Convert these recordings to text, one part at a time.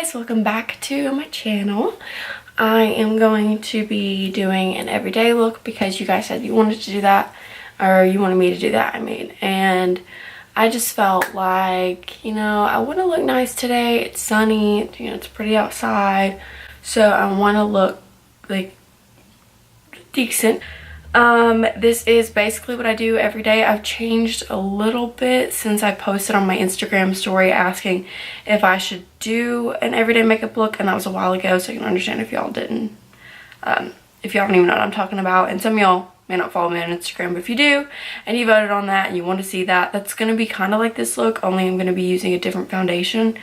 guys, welcome back to my channel. I am going to be doing an everyday look because you guys said you wanted to do that, or you wanted me to do that, and I just felt like, you know, I want to look nice today. It's sunny, you know, it's pretty outside, so I want to look like decent. This is basically what I do every day. I've changed a little bit since I posted on my Instagram story asking if I should do an everyday makeup look, and that was a while ago, so you can understand if y'all didn't, if y'all don't even know what I'm talking about. And some of y'all may not follow me on Instagram, but if you do and you voted on that and you want to see that, that's going to be kind of like this look, only I'm going to be using a different foundation.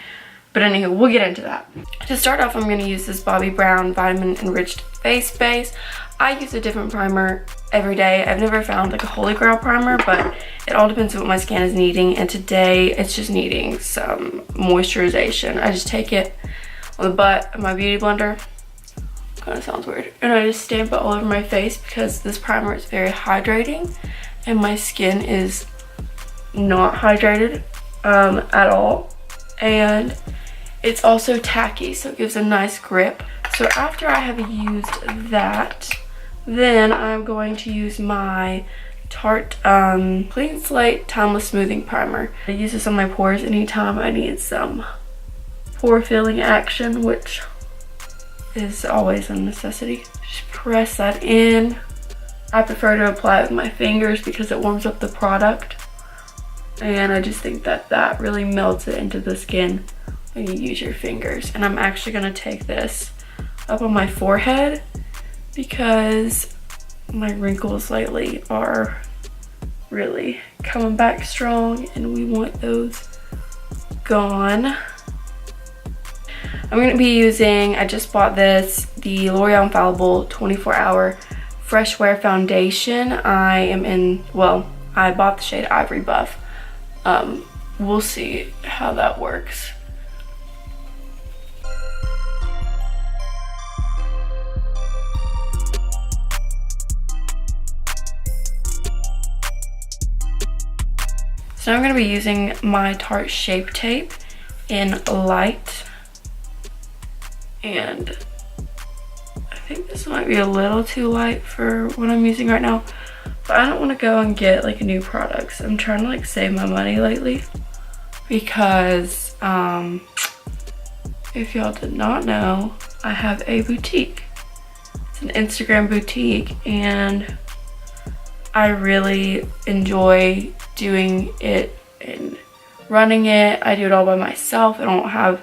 But anywho, we'll get into that. To start off, I'm going to use this Bobbi Brown Vitamin Enriched Face Base. I use a different primer every day. I've never found like a holy grail primer, but it all depends on what my skin is needing, and today it's just needing some moisturization. I just take it on the butt of my beauty blender, kind of sounds weird, and I just stamp it all over my face because this primer is very hydrating and my skin is not hydrated at all, and it's also tacky, so it gives a nice grip. So after I have used that, then I'm going to use my Tarte Clean Slate Timeless Smoothing Primer. I use this on my pores anytime I need some pore filling action, which is always a necessity. Just press that in. I prefer to apply it with my fingers because it warms up the product, and I just think that that really melts it into the skin when you use your fingers. And I'm actually going to take this up on my forehead because my wrinkles lately are really coming back strong and we want those gone. I'm going to be using, I just bought this, the L'Oreal Infallible 24-Hour Freshwear Foundation. I am in, well, I bought the shade Ivory Buff. We'll see how that works. So I'm going to be using my Tarte Shape Tape in Light, and I think this might be a little too light for what I'm using right now, but I don't want to go and get like new products. I'm trying to like save my money lately because if y'all did not know, I have a boutique. It's an Instagram boutique, and I really enjoy doing it and running it. I do it all by myself. I don't have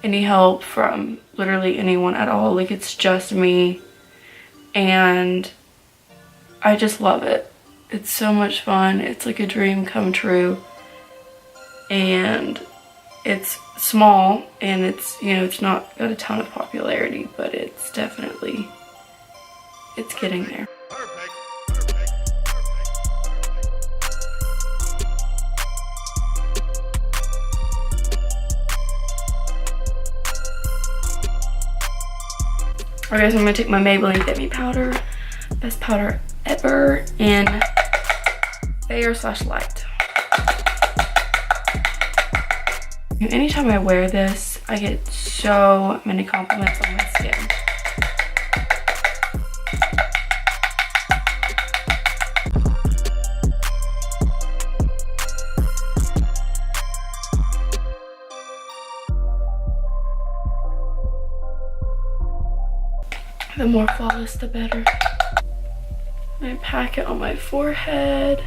any help from literally anyone at all. Like, it's just me, and I just love it. It's so much fun. It's like a dream come true, and it's small, and it's, you know, it's not got a ton of popularity, but it's definitely, it's getting there. Okay, so I'm going to take my Maybelline Fit Me powder, best powder ever, in Fair/Light. Anytime I wear this, I get so many compliments on my skin. The more flawless, the better. I pack it on my forehead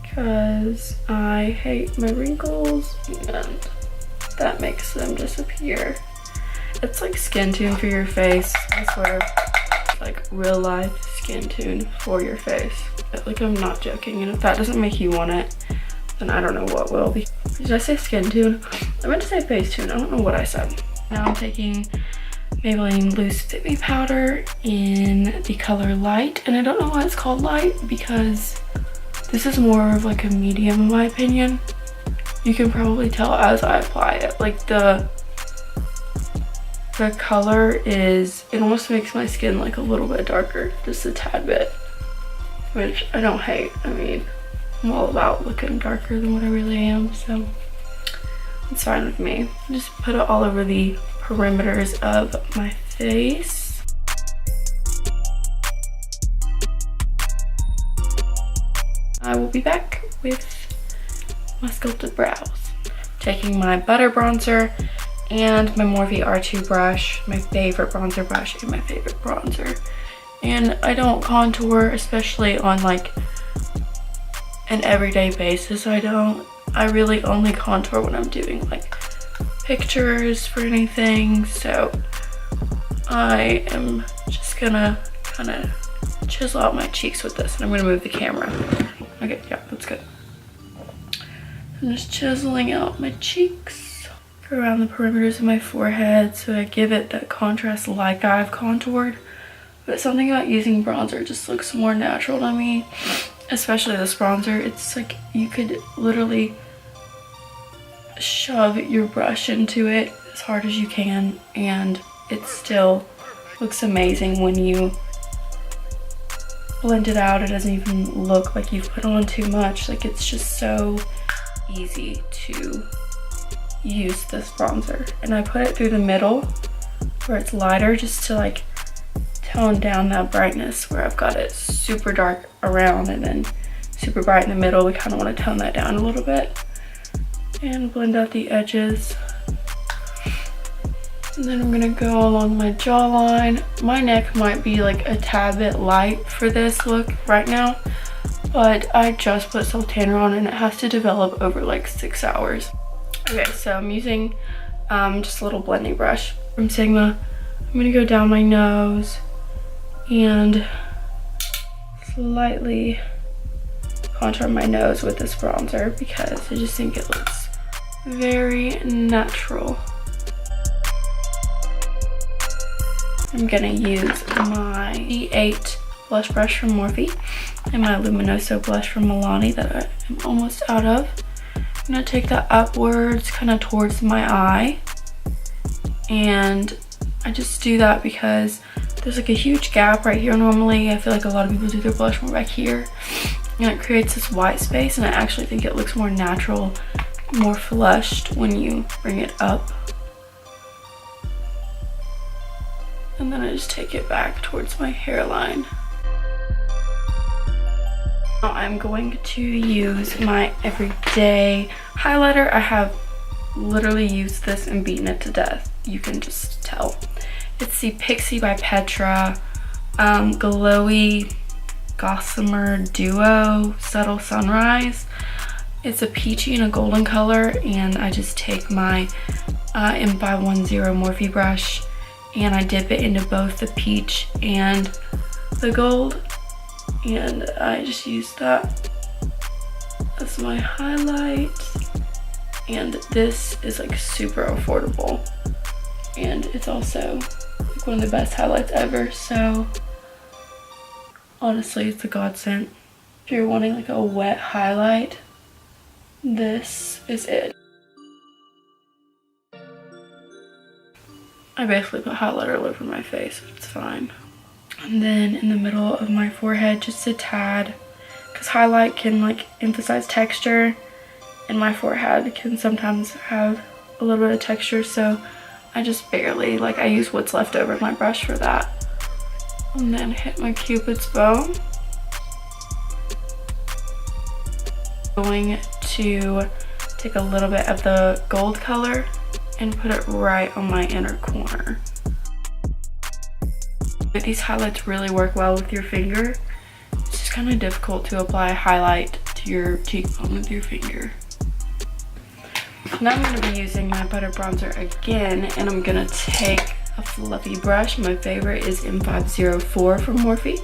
because I hate my wrinkles and that makes them disappear. It's like skin tune for your face. I swear, it's like real life skin tune for your face. Like, I'm not joking, and if that doesn't make you want it, then I don't know what will. Did I say skin tune? I meant to say face tune. I don't know what I said. Now I'm taking Maybelline Loose Fit Me powder in the color Light, and I don't know why it's called Light because this is more of like a medium in my opinion. You can probably tell as I apply it. Like the color is, it almost makes my skin like a little bit darker, just a tad bit, which I don't hate. I mean, I'm all about looking darker than what I really am, so It's fine with me. Just put it all over the perimeters of my face. I will be back with my sculpted brows. Taking my butter bronzer and my Morphe R2 brush, my favorite bronzer brush and my favorite bronzer. And I don't contour, especially on like an everyday basis. I really only contour when I'm doing like pictures for anything. So I am just gonna kind of chisel out my cheeks with this, and I'm gonna move the camera. Okay, yeah, that's good. I'm just chiseling out my cheeks, go around the perimeters of my forehead so I give it that contrast like I've contoured. But something about using bronzer just looks more natural to me, especially this bronzer. It's like you could literally shove your brush into it as hard as you can, and it still looks amazing when you blend it out. It doesn't even look like you've put on too much. Like, it's just so easy to use this bronzer. And I put it through the middle where it's lighter, just to like tone down that brightness, where I've got it super dark around and then super bright in the middle. We kind of want to tone that down a little bit and blend out the edges. And then I'm gonna go along my jawline. My neck might be like a tad bit light for this look right now, but I just put self tanner on and it has to develop over like 6 hours. Okay, so I'm using just a little blending brush from Sigma. I'm gonna go down my nose and slightly contour my nose with this bronzer because I just think it looks very natural. I'm gonna use my E8 blush brush from Morphe and my Luminoso blush from Milani that I am almost out of. I'm gonna take that upwards, kind of towards my eye, and I just do that because there's like a huge gap right here. Normally I feel like a lot of people do their blush more back here, and it creates this white space, and I actually think it looks more natural, more flushed when you bring it up. And then I just take it back towards my hairline. Now I'm going to use my everyday highlighter. I have literally used this and beaten it to death. You can just tell. It's the Pixi by Petra Glowy Gossamer Duo Subtle Sunrise. It's a peachy and a golden color, and I just take my M510 Morphe brush and I dip it into both the peach and the gold, and I just use that as my highlight. And this is like super affordable, and it's also like one of the best highlights ever, so honestly it's a godsend. If you're wanting like a wet highlight, this is it. I basically put highlighter all over my face, it's fine. And then in the middle of my forehead, just a tad, because highlight can like emphasize texture, and my forehead can sometimes have a little bit of texture, so I just barely, like, I use what's left over of my brush for that. And then hit my Cupid's bow. Going to take a little bit of the gold color and put it right on my inner corner. But these highlights really work well with your finger. It's just kind of difficult to apply a highlight to your cheekbone with your finger. Now I'm going to be using my butter bronzer again, and I'm going to take a fluffy brush. My favorite is M504 from Morphe.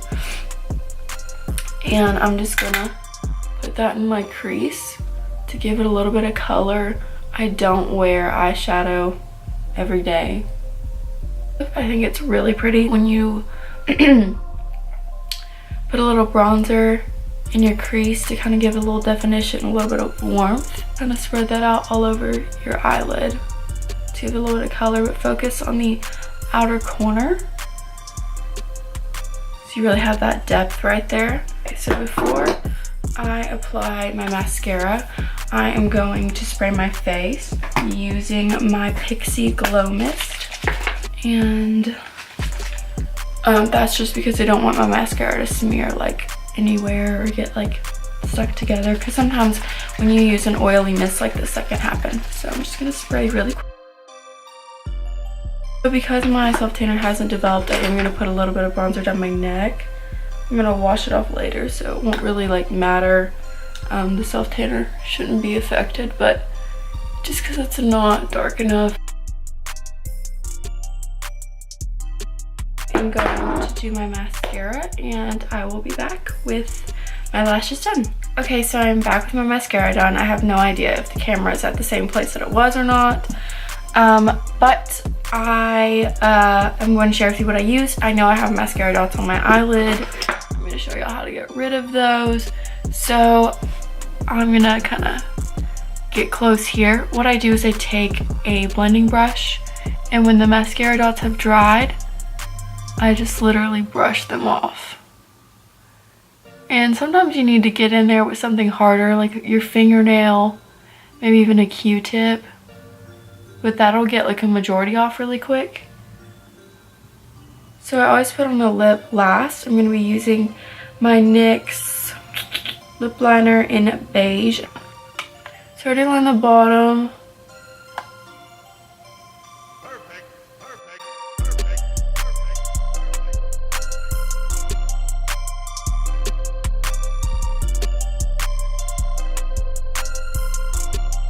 And I'm just going to put that in my crease to give it a little bit of color. I don't wear eyeshadow every day. I think it's really pretty when you put a little bronzer in your crease to kind of give it a little definition, a little bit of warmth. Kind of spread that out all over your eyelid to give it a little bit of color, but focus on the outer corner so you really have that depth right there. Okay, so before I apply my mascara, I am going to spray my face using my Pixi Glow Mist. And that's just because I don't want my mascara to smear like anywhere or get like stuck together, because sometimes when you use an oily mist like this, that can happen. So I'm just gonna spray really quick. But because my self tanner hasn't developed, I am gonna put a little bit of bronzer down my neck. I'm gonna wash it off later, so it won't really like matter. The self tanner shouldn't be affected, but just because it's not dark enough. I'm going to do my mascara and I will be back with my lashes done. Okay, so I'm back with my mascara done. I have no idea if the camera is at the same place that it was or not. But I'm going to share with you what I used. I know I have mascara dots on my eyelid. I'm going to show y'all how to get rid of those. So I'm going to kind of get close here. What I do is I take a blending brush, and when the mascara dots have dried, I just literally brush them off. And sometimes you need to get in there with something harder, like your fingernail, maybe even a Q-tip. But that'll get like a majority off really quick. So I always put on the lip last. I'm going to be using my NYX lip liner in beige. Starting on the bottom.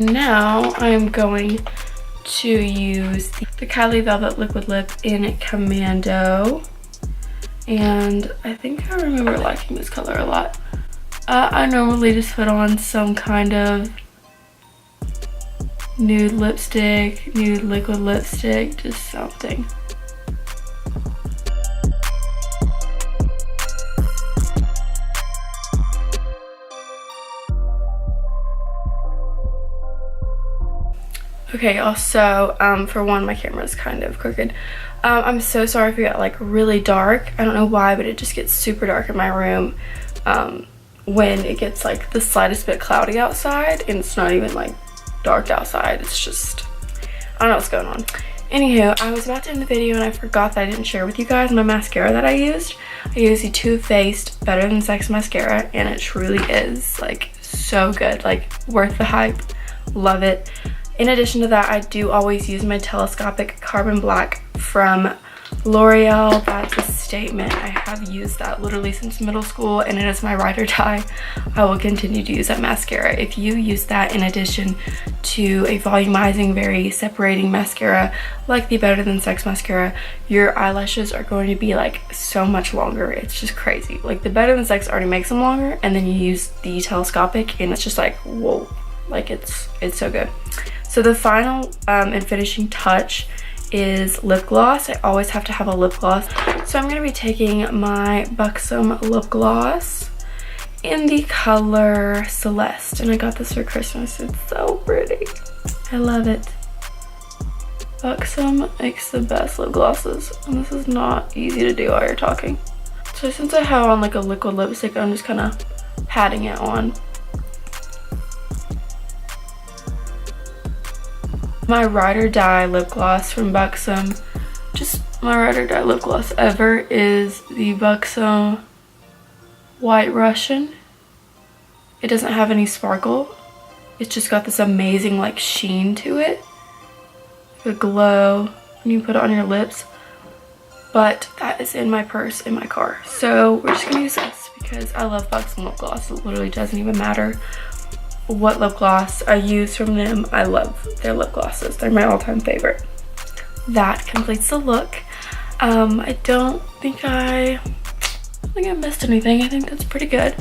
Now I'm going to use the Kylie Velvet Liquid Lip in Commando, and I think I remember liking this color a lot. I normally just put on some kind of nude lipstick, nude liquid lipstick, just something. Okay, also, for one, my camera is kind of crooked. I'm so sorry if it got like really dark. I don't know why, but it just gets super dark in my room when it gets like the slightest bit cloudy outside, and it's not even like dark outside. It's just, I don't know what's going on. Anywho, I was about to end the video and I forgot that I didn't share with you guys my mascara that I used. I used the Too Faced Better Than Sex mascara, and it truly is like so good, like worth the hype. Love it. In addition to that, I do always use my Telescopic Carbon Black from L'Oreal. That's a statement. I have used that literally since middle school, and it is my ride or die. I will continue to use that mascara. If you use that in addition to a volumizing, very separating mascara like the Better Than Sex mascara, your eyelashes are going to be like so much longer. It's just crazy. Like the Better Than Sex already makes them longer, and then you use the Telescopic and it's just like, whoa, like it's so good. So the final and finishing touch is lip gloss. I always have to have a lip gloss. So I'm going to be taking my Buxom lip gloss in the color Celeste. And I got this for Christmas. It's so pretty. I love it. Buxom makes the best lip glosses. And this is not easy to do while you're talking. So since I have on like a liquid lipstick, I'm just kind of patting it on. My ride or die lip gloss from Buxom, just my ride or die lip gloss ever, is the Buxom White Russian. It doesn't have any sparkle. It's just got this amazing like sheen to it. The glow when you put it on your lips. But that is in my purse in my car. So we're just gonna use this because I love Buxom lip gloss. It literally doesn't even matter what lip gloss I use from them. I love their lip glosses. They're my all-time favorite. That completes the look. I don't think I missed anything. I think that's pretty good.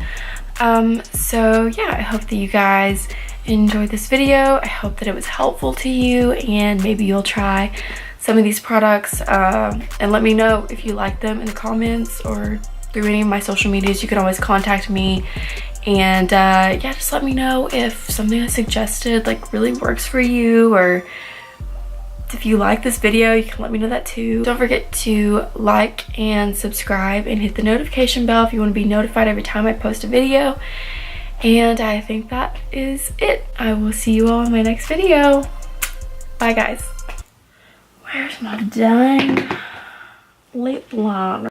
So yeah, I hope that you guys enjoyed this video. I hope that it was helpful to you, and maybe you'll try some of these products and let me know if you like them in the comments or through any of my social medias. You can always contact me. And yeah, just let me know if something I suggested like really works for you, or if you like this video, you can let me know that too. Don't forget to like and subscribe and hit the notification bell if you want to be notified every time I post a video. And I think that is it. I will see you all in my next video. Bye guys. Where's my dang lip liner?